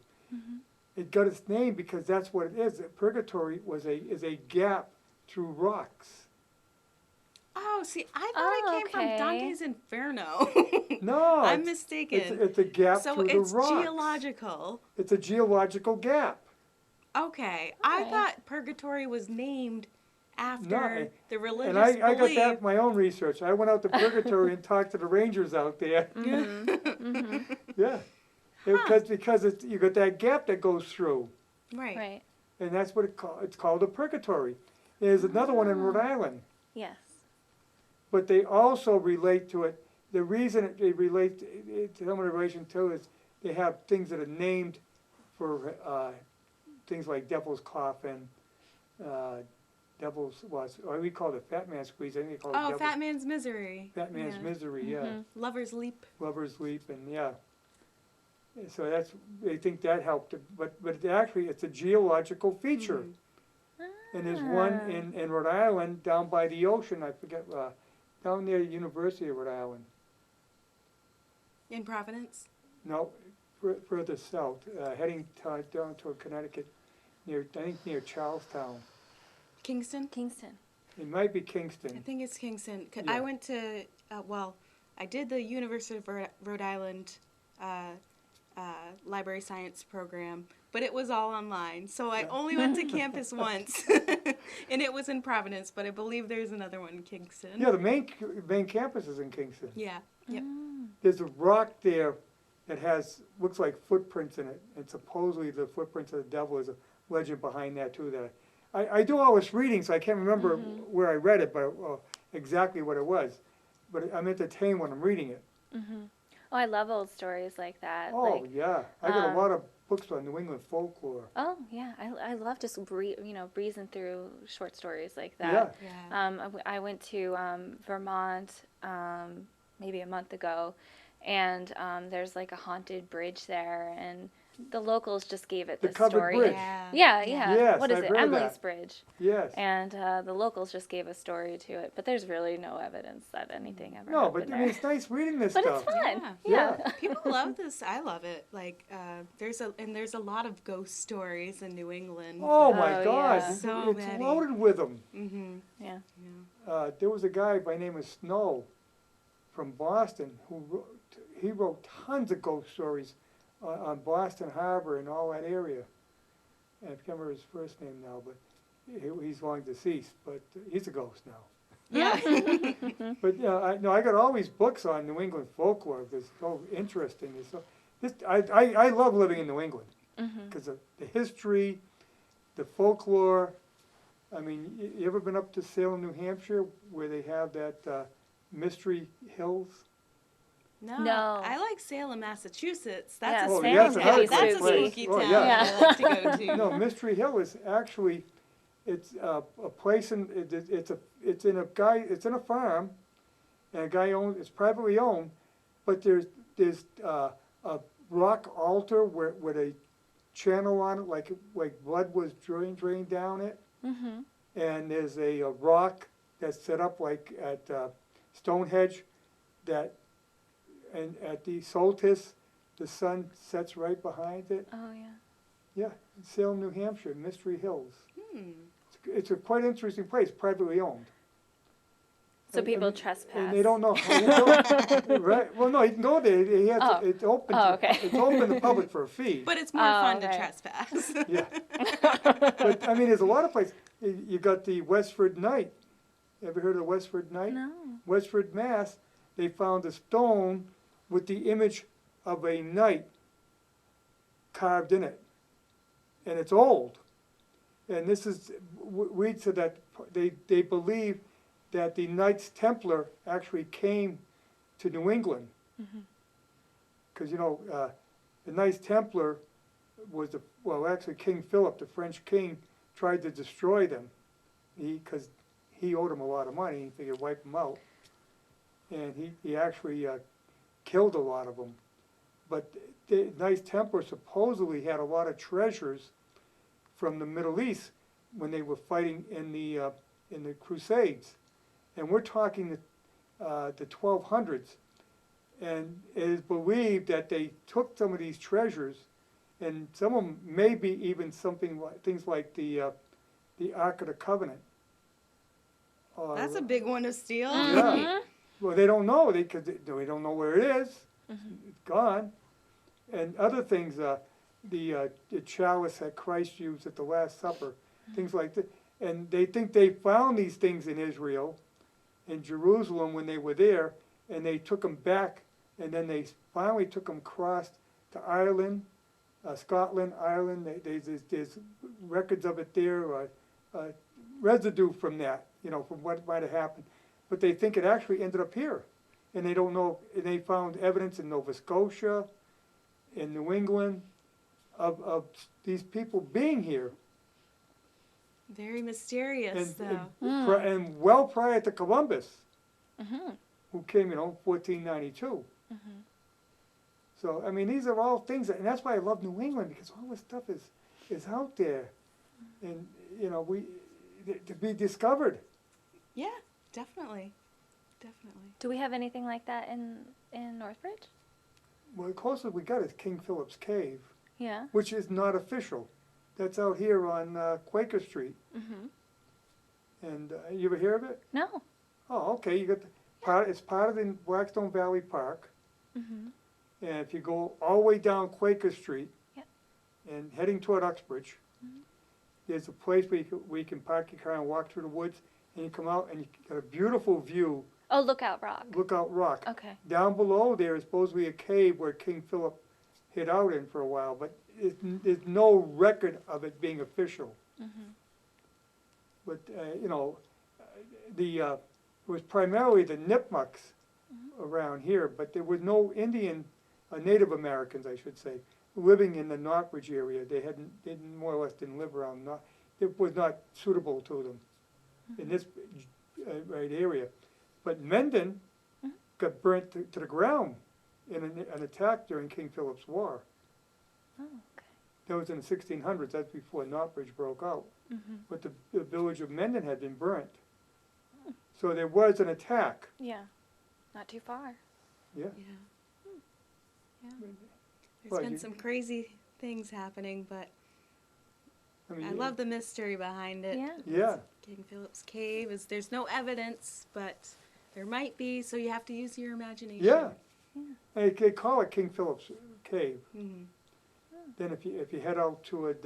It got its name because that's what it is. That Purgatory is a gap through rocks. Oh, see, I thought it came okay. from Dante's Inferno. No, I'm mistaken. It's a gap So through it's the rocks. geological. It's a geological gap. Okay. I Okay. thought Purgatory was named after No, the religious And I got belief. that from my own research. I went out to Purgatory and talked to the rangers out there. Yeah, because you got that gap that goes through, Right. Right. and that's what it's called a Purgatory. There's another one in Rhode Island, Yes. but they also relate to it. The reason they relate to some of the relation to is they have things that are named for things like Devil's Coffin, or we call it Fat Man's Squeeze. I think they call it Oh, Fat Man's Misery. Fat Man's Yeah. Misery. Yeah. Lover's Leap. Lover's Leap, and yeah. So they think that helped, but actually it's a geological feature. And there's one in Rhode Island down by the ocean, I forget, down near University of Rhode Island. In Providence. No, further south, heading down toward Connecticut, I think near Charlestown. Kingston. Kingston. It might be I Kingston. think it's Kingston. Yeah. I went to, I did the University of Rhode Island library science program, but it was all online. So I only went to campus once, and it was in Providence, but I believe there's another one in Kingston. Yeah, the main campus is in Kingston. Yeah. Yep. There's a rock there that looks like footprints in it, and supposedly the footprints of the devil is a legend behind that too. That I do all this reading, so I can't remember where I read it, but exactly what it was. But I'm entertained when I'm reading it. Oh, I love old stories like that. Oh like, yeah, I got a lot of books on New England folklore. oh yeah, I love just breezing through short stories like that. Yeah, Yeah. I went to Vermont maybe a month ago, and there's like a haunted bridge there, and The locals just gave it The this covered story. bridge. Yeah. Yeah. Yes, What is I've it? heard Emily's that. Bridge. Yes. And the locals just gave a story to it, but there's really no evidence that anything ever No, happened but I mean, there. it's nice reading this But stuff. it's fun. Yeah. Yeah. People love this. I love it. Like there's a lot of ghost stories in New England. Oh my Oh, God, yeah. So it's many. loaded with them. Mm-hmm. Yeah. Yeah. There was a guy by the name of Snow from Boston he wrote tons of ghost stories on Boston Harbor and all that area. And I can't remember his first name now, but he's long deceased, but he's a ghost now. Yeah. But I got all these books on New England folklore. It's so interesting. I love living in New England because of the history, the folklore. I mean, you ever been up to Salem, New Hampshire, where they have that Mystery Hills? No. I like Salem, Massachusetts. Yeah, That's a Salem spooky can be town. That's a spooky. spooky Oh, town yeah. that I like to go to. No, Mystery Hill is actually it's a place it's in a farm, and a guy owns it's privately owned, but there's a rock altar with a channel on it like blood was drained down it, and there's a rock that's set up like at Stonehenge that. And at the solstice, the sun sets right behind it. Oh, yeah. Yeah, in Salem, New Hampshire, Mystery Hills. Hmm. It's a quite interesting place, privately owned. So And- people and- trespass. And they don't know how to go. Right? Well, no, you can go there. Oh. It's open. Oh, okay. It's open to the public for a fee. But it's more Oh, fun to okay. trespass. Yeah. But I mean, there's a lot of places. You got the Westford Knight. Ever heard of Westford Knight? No. Westford, Mass. They found a stone with the image of a knight carved in it, and it's old. And this is we said that they believe that the Knights Templar actually came to New England, because the Knights Templar was actually King Philip, the French king, tried to destroy them, because he owed them a lot of money. He figured wipe them out, and he actually killed a lot of them. But the Knights Templar supposedly had a lot of treasures from the Middle East when they were fighting in the Crusades, and we're talking the 1200s. And it is believed that they took some of these treasures, and some of them may be even things like the Ark of the Covenant. That's a big one to steal. Yeah. Well, they don't know because they don't know where it is. It's gone. And other things, the chalice that Christ used at the Last Supper, things like that. And they think they found these things in Israel, in Jerusalem when they were there, and they took them back, and then they finally took them across to Ireland, Scotland, Ireland. There's records of it there, residue from that, from what might have happened. But they think it actually ended up here. And they don't know, and they found evidence in Nova Scotia, in New England, of these people being here. Very mysterious, though. And well prior to Columbus, who came, 1492. So, I mean, these are all things, and that's why I love New England, because all this stuff is out there. And, to be discovered. Yeah, definitely. Definitely. Do we have anything like that in Northbridge? Well, the closest we got is King Philip's Cave, Yeah. which is not official. That's out here on Quaker Street. And you ever hear of it? No. Oh, okay. You got it's part of the Blackstone Valley Park. And if you go all the way down Quaker Street and heading toward Uxbridge, there's a place where you can park your car and walk through the woods, and you come out and you got a beautiful view. Oh, Lookout Rock. Lookout Rock. Okay. Down below there is supposedly a cave where King Philip hid out in for a while, but there's no record of it being official. But, it was primarily the Nipmucks around here, but there was no Native Americans, I should say, living in the Northbridge area. They more or less didn't live around. It was not suitable to them in this right area. But Mendon got burnt to the ground in an attack during King Philip's War. Oh, okay. That was in the 1600s. That's before Northbridge broke out. Mm-hmm. But the village of Mendon had been burnt. So there was an attack. Yeah. Not too far. Yeah. Yeah. Yeah. There's Well, been some crazy things happening, but I mean, I love the mystery behind it. Yeah. Yeah. King Philip's Cave there's no evidence, but there might be, so you have to use your imagination. Yeah. They call it King Philip's Cave. Mm-hmm. Then if you head out toward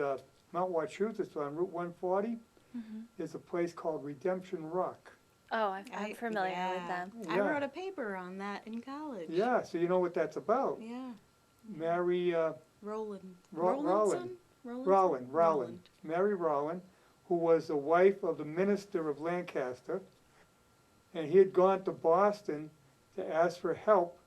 Mount Wachusett on Route 140, Mm-hmm. there's a place called Redemption Rock. Oh, I'm familiar with them. I Yeah. wrote a paper on that in college. Yeah, so you know what that's about. Yeah. Mary Roland. Rowland. Rolandson? Rowland. Mary Rowland, who was the wife of the minister of Lancaster, and he had gone to Boston to ask for help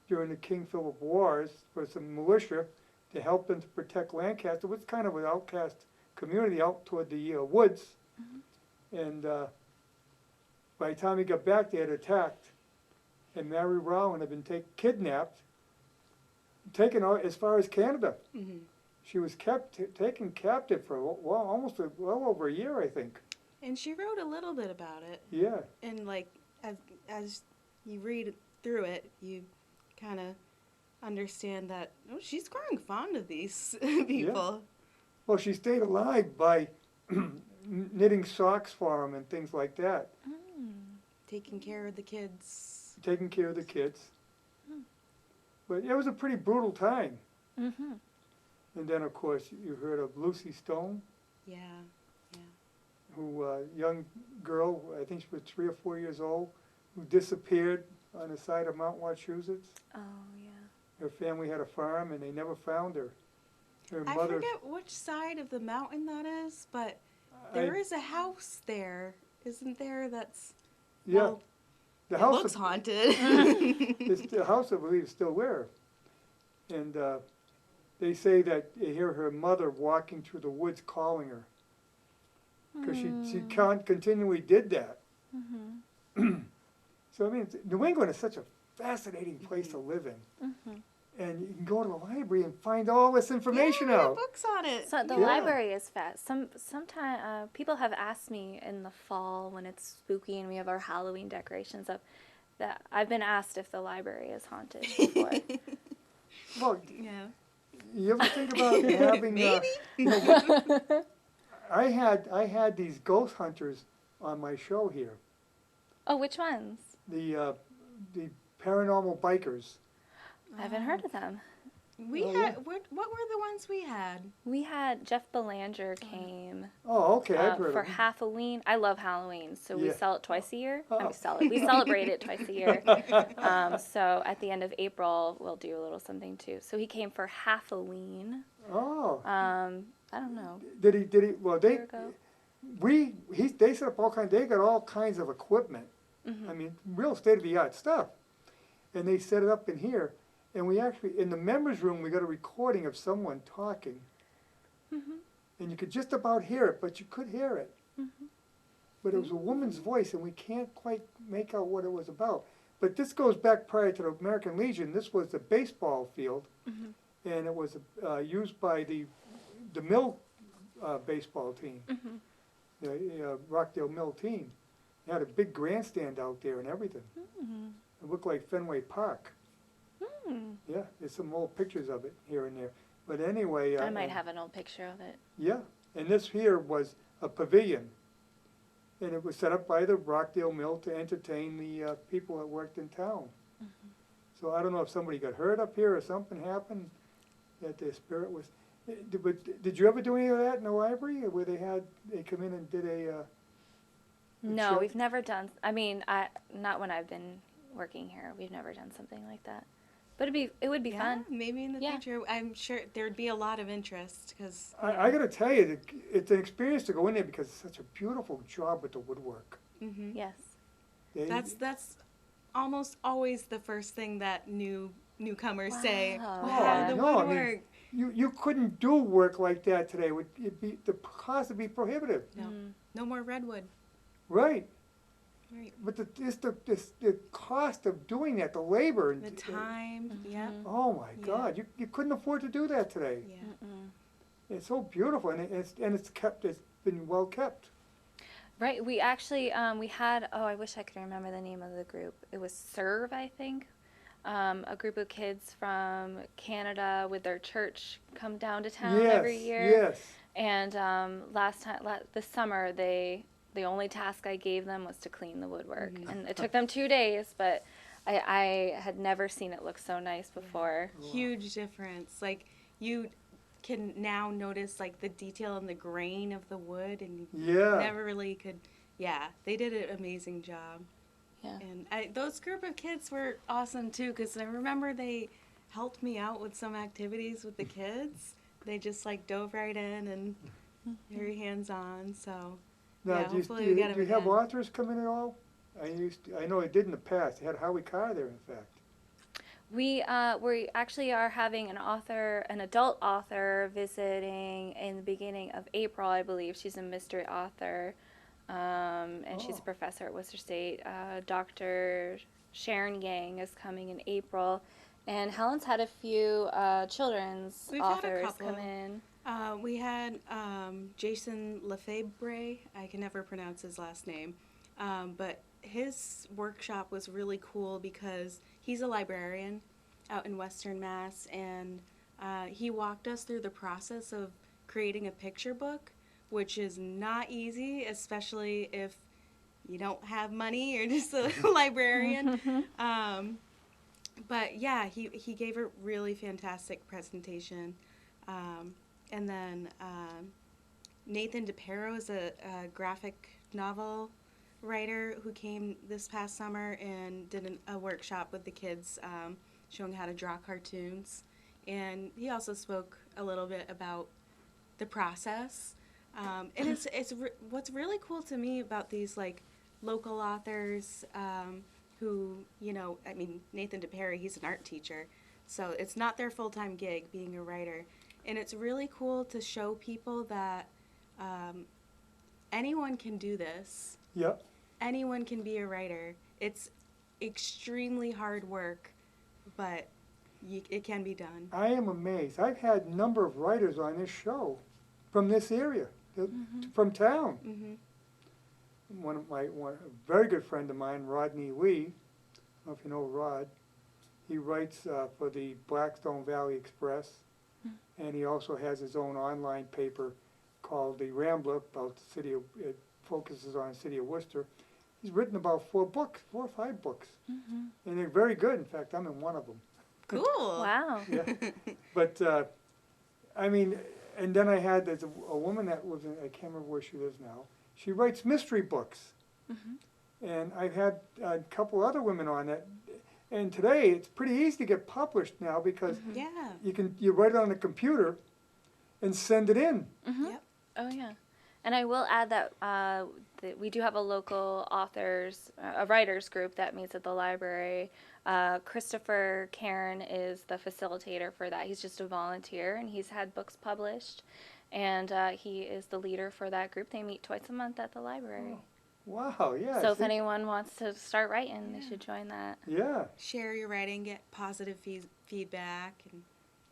during the King Philip Wars for some militia to help them to protect Lancaster. It was kind of an outcast community out toward the woods. And by the time he got back, they had attacked, and Mary Rowland had been kidnapped, taken out as far as Canada. Mm-hmm. She was taken captive for almost well over a year, I think. And she wrote a little bit about it. Yeah, And like as you read through it, you kind of understand that she's growing fond of these people. well, she stayed alive by knitting socks for them and things like that, Taking care of the kids. taking care of the kids. But it was a pretty brutal time. Mm-hmm. And then, of course, you heard of Lucy Stone, Yeah. who young girl, I think she was 3 or 4 years old, who disappeared on the side of Mount Wachusett. Oh, yeah. Her family had a farm, and they never found her. Her I mother. forget which side of the mountain that is, but there is a house there, isn't there? That's Yeah, well, the it house. looks haunted. The house, I believe, is still there. And they say that they hear her mother walking through the woods calling her. Because she continually did that. Mm-hmm. So, I mean, New England is such a fascinating place to live in. Mm-hmm. And you can go to the library and find all this information yeah, there are out. books on it. So the Yeah. library is fast. Sometimes people have asked me in the fall when it's spooky and we have our Halloween decorations up, that I've been asked if the library is haunted before. Well, Yeah. you ever think about having... Maybe. I had these ghost hunters on my show here. Oh, which ones? The paranormal bikers. I haven't heard of them. We Oh, had yeah. what were the ones we had? We had Jeff Belanger came Oh, okay, I've heard for of them. Halloween. I love Halloween, so we Yeah. sell it twice a year. Oh. We celebrate it twice a year. So at the end of April, we'll do a little something too. So he came for Halloween. Oh, I don't know. did he? Well, A they year ago. they set up all kinds. They got all kinds of equipment. Mm-hmm. I mean, real state of the art stuff. And they set it up in here. And we actually, in the members' room, we got a recording of someone talking. Mm-hmm. And you could just about hear it, but you could hear it. Mm-hmm. But it was a woman's voice, and we can't quite make out what it was about. But this goes back prior to the American Legion. This was the baseball field, Mm-hmm. and it was used by the Mill baseball team, Mm-hmm. the Rockdale Mill team. They had a big grandstand out there and everything. Mm-hmm. It looked like Fenway Park. Mm. Yeah, there's some old pictures of it here and there. But anyway. I might have an old picture of it. Yeah, and this here was a pavilion. And it was set up by the Rockdale Mill to entertain the people that worked in town. Mm-hmm. So I don't know if somebody got hurt up here or something happened, that the spirit was. But did you ever do any of that in the library, where they come in and did a No, show? we've never done. I mean, not when I've been working here. We've never done something like that. But it would be Yeah, fun. maybe in the Yeah. future. I'm sure there'd be a lot of interest because I got to tell you, it's an experience to go in there because it's such a beautiful job with the woodwork. Yes. that's almost always the first thing that newcomers say. Wow. Wow, Yeah. the No, I mean, woodwork. You couldn't do work like that today. The cost would be prohibitive. No, Mm. no more redwood. Right. Right. But the cost of doing that, the labor. The time. Mm-hmm. Yeah. Oh my Yeah. God, you couldn't afford to do that today. Yeah. It's so beautiful, and it's kept. It's been well kept. Right. We actually we had, oh, I wish I could remember the name of the group. It was Serve, I think. A group of kids from Canada with their church come down to town every year. Yes. And this summer, the only task I gave them was to clean the woodwork, and it took them 2 days, but I had never seen it look so nice before. Wow. Huge difference. Like, you can now notice like the detail and the grain of the wood, and you never really could. Yeah, they did an amazing job. Yeah. And those group of kids were awesome too, because I remember they helped me out with some activities with the kids. They just like dove right in and very hands on. So Now, yeah, do hopefully you we get them have again. authors come in at all? I know I did in the past. I had Howie Carr there, in fact. We actually are having an adult author visiting in the beginning of April, I believe. She's a mystery author, and she's a professor at Worcester State. Dr. Sharon Yang is coming in April, and Helen's had a few children's We've had a authors couple. come in. We had Jason Lefebvre. I can never pronounce his last name, but his workshop was really cool because he's a librarian out in Western Mass, and he walked us through the process of creating a picture book, which is not easy, especially if you don't have money or just a librarian. But yeah, he gave a really fantastic presentation. And then Nathan DePero is a graphic novel writer who came this past summer and did a workshop with the kids showing how to draw cartoons. And he also spoke a little bit about the process. And it's what's really cool to me about these like local authors who, you know, I mean, Nathan DePero, he's an art teacher, so it's not their full-time gig being a writer. And it's really cool to show people that anyone can do this. Yep. Anyone can be a writer. It's extremely hard work, but it can be done. I am amazed. I've had a number of writers on this show from this area, from town. A very good friend of mine, Rodney Lee, I don't know if you know Rod, he writes for the Blackstone Valley Express, and he also has his own online paper called The Rambler, about the city of, it focuses on the city of Worcester. He's written about 4 or 5 books, and they're very good. In fact, I'm in one of them. Cool. Wow. Yeah. But, I mean, and then there's a woman that lives in, I can't remember where she lives now. She writes mystery books. And I've had a couple other women on that. And today, it's pretty easy to get published now because Yeah. you write it on the computer and send it in. Yep. Oh, yeah. And I will add that we do have a local a writers group that meets at the library. Christopher Cairn is the facilitator for that. He's just a volunteer, and he's had books published. And he is the leader for that group. They meet twice a month at the library. Oh, wow, yeah. So if anyone wants to start writing, they should join that. Yeah. Share your writing, get positive feedback, and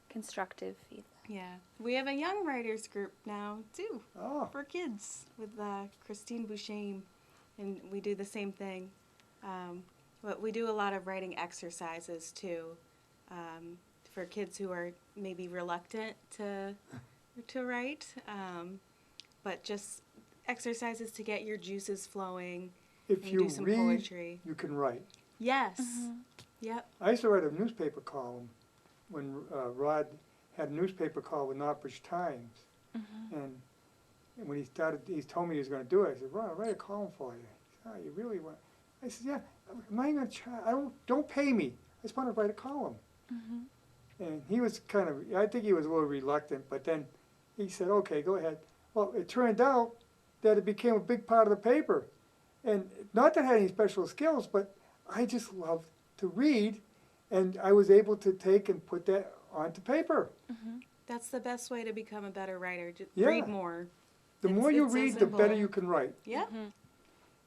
Constructive feedback. yeah. We have a young writers group now too, Oh, for kids, with Christine Bouchame, and we do the same thing. But we do a lot of writing exercises too, for kids who are maybe reluctant to write, but just exercises to get your juices flowing. if and you do some read, poetry. you can write. Yes. Yep. I used to write a newspaper column when Rod had a newspaper called the Northbridge Times. And when he told me he was going to do it, I said, Rod, I'll write a column for you. He said, oh, you really want? I said, yeah, I'm not even going to try. Don't pay me. I just want to write a column. And he was I think he was a little reluctant, but then he said, okay, go ahead. Well, it turned out that it became a big part of the paper. And not that I had any special skills, but I just loved to read, and I was able to take and put that onto paper. That's the best way to become a better writer. Just Yeah. read more. The more you it's so read, the simple. better you can write. Yep.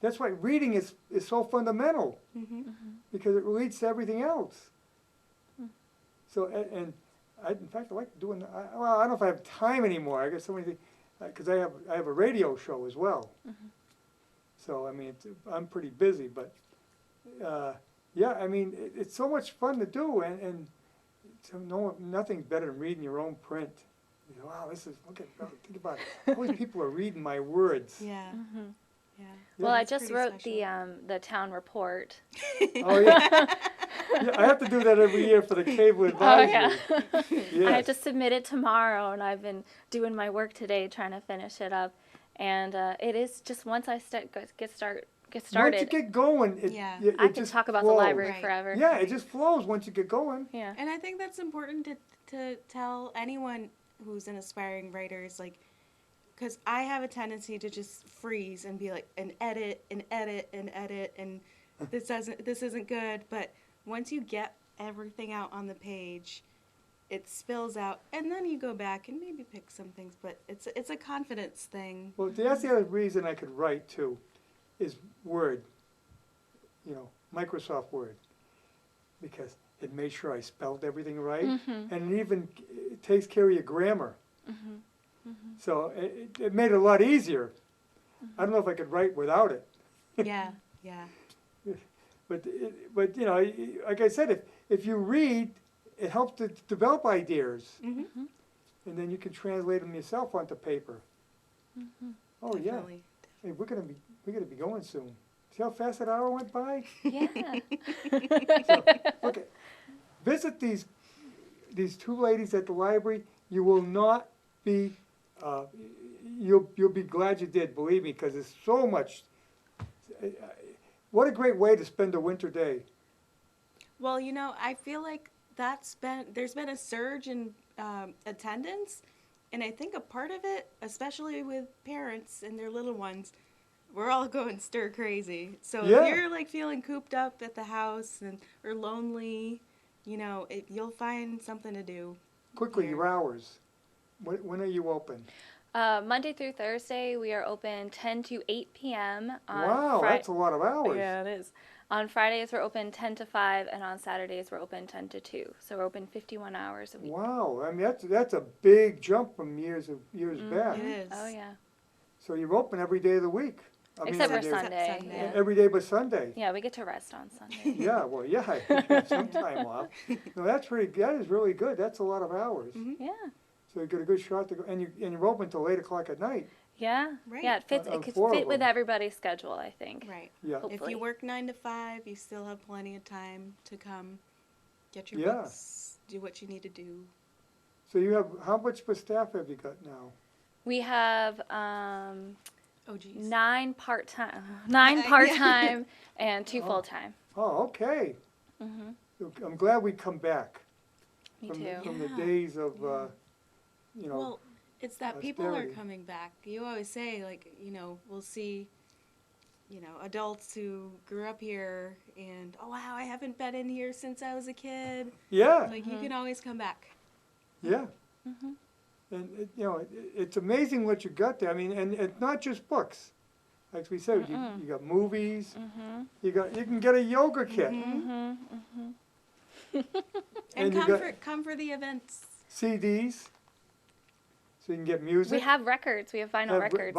That's why reading is so fundamental, because it leads to everything else. So, and In fact, I like doing. Well, I don't know if I have time anymore. I got so many things because I have a radio show as well. So I mean, I'm pretty busy, but yeah, I mean, it's so much fun to do, and nothing's better than reading your own print. You know, wow, think about it. All these people are reading my words. Yeah. Yeah. Well, I That's just pretty wrote special. the town report. Oh yeah. Yeah, I have to do that every year for the cable advisory. I Yes. have to submit it tomorrow, and I've been doing my work today trying to finish it up. And it is just once I get started. Once you get going, Yeah. it I can just talk about flows. the library Right. forever. Yeah, it just flows once you get going. Yeah. And I think that's important to tell anyone who's an aspiring writer is like, because I have a tendency to just freeze and be like, and edit, and edit, and edit, and this isn't good. But once you get everything out on the page, it spills out, and then you go back and maybe pick some things. But it's a confidence thing. Well, that's the other reason I could write too, is Word. You know, Microsoft Word, because it made sure I spelled everything right, and it takes care of your grammar. So it made it a lot easier. I don't know if I could write without it. Yeah, yeah. But you know, like I said, if you read, it helps to develop ideas, and then you can translate them yourself onto paper. Oh Definitely. yeah, hey, we're gonna be going soon. See how fast that hour went by? Yeah. So, okay, visit these two ladies at the library. You will not be. You'll be glad you did. Believe me, because there's so much. What a great way to spend a winter day. Well, you know, I feel like there's been a surge in attendance, and I think a part of it, especially with parents and their little ones, we're all going stir crazy. So Yeah. if you're like feeling cooped up at the house or lonely, you know, you'll find something to do. Quickly, here. your hours. When are you open? Monday through Thursday, we are open 10 to 8 p.m. Wow, that's a lot of hours. Yeah, it is. On Fridays, we're open 10 to 5, and on Saturdays, we're open 10 to 2. So we're open 51 hours a week. Wow, I mean that's a big jump from years back. It is. Oh, yeah. So you're open every day of the week. Except for every day- Sunday. Sunday. Yeah. Every day but Sunday. Yeah, we get to rest on Sunday. Yeah, well, yeah, you have some time off. No, that is really good. That's a lot of hours. Yeah. So you get a good shot to go, and you're open till 8 o'clock at night. Yeah. Right. Yeah, it On could 4 of fit with them. everybody's schedule, I think. Right. Yeah. If Hopefully. you work 9 to 5, you still have plenty of time to come, get your Yeah. books, do what you need to do. So you have, how much staff have you got now? We have Oh, geez. 9 part-time, Yeah. and 2 Oh. full-time. Oh, okay. Mhm. I'm glad we come back Me from, too. from the Yeah. days of, you know, Well, it's that people are austerity. coming back. You always say, like, you know, we'll see, you know, adults who grew up here and, oh, wow, I haven't been in here since I was a kid. yeah, Like, you can always come back. yeah. Mhm. And, you know, it's amazing what you got there. I mean, and it's not just books. Like we said, you got movies, Mhm. you can get a yoga kit, Mhm. Mhm. And you got come for the events. CDs, so you can get music. We have records. We have vinyl records.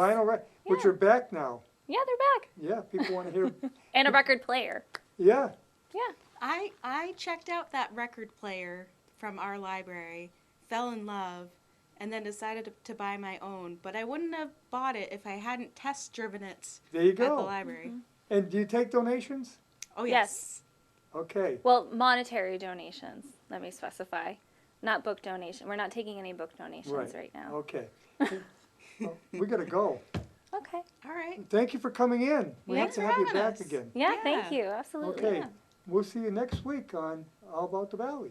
Which Yeah. are back now. Yeah, they're back. Yeah, people want to hear. And a record player. Yeah, Yeah. I checked out that record player from our library, fell in love, and then decided to buy my own. But I wouldn't have bought it if I hadn't test driven it there you at the go. library. And do you take donations? Oh, Yes. Okay. Well, monetary donations, let me specify. Not book donation. We're not taking any book donations right now. Okay. Well, we gotta go. Okay. All right. Thank you for coming in. We have Thanks to for have you having back us. again. Yeah, thank Yeah. you. Absolutely. Okay. Yeah. We'll see you next week on All About the Valley.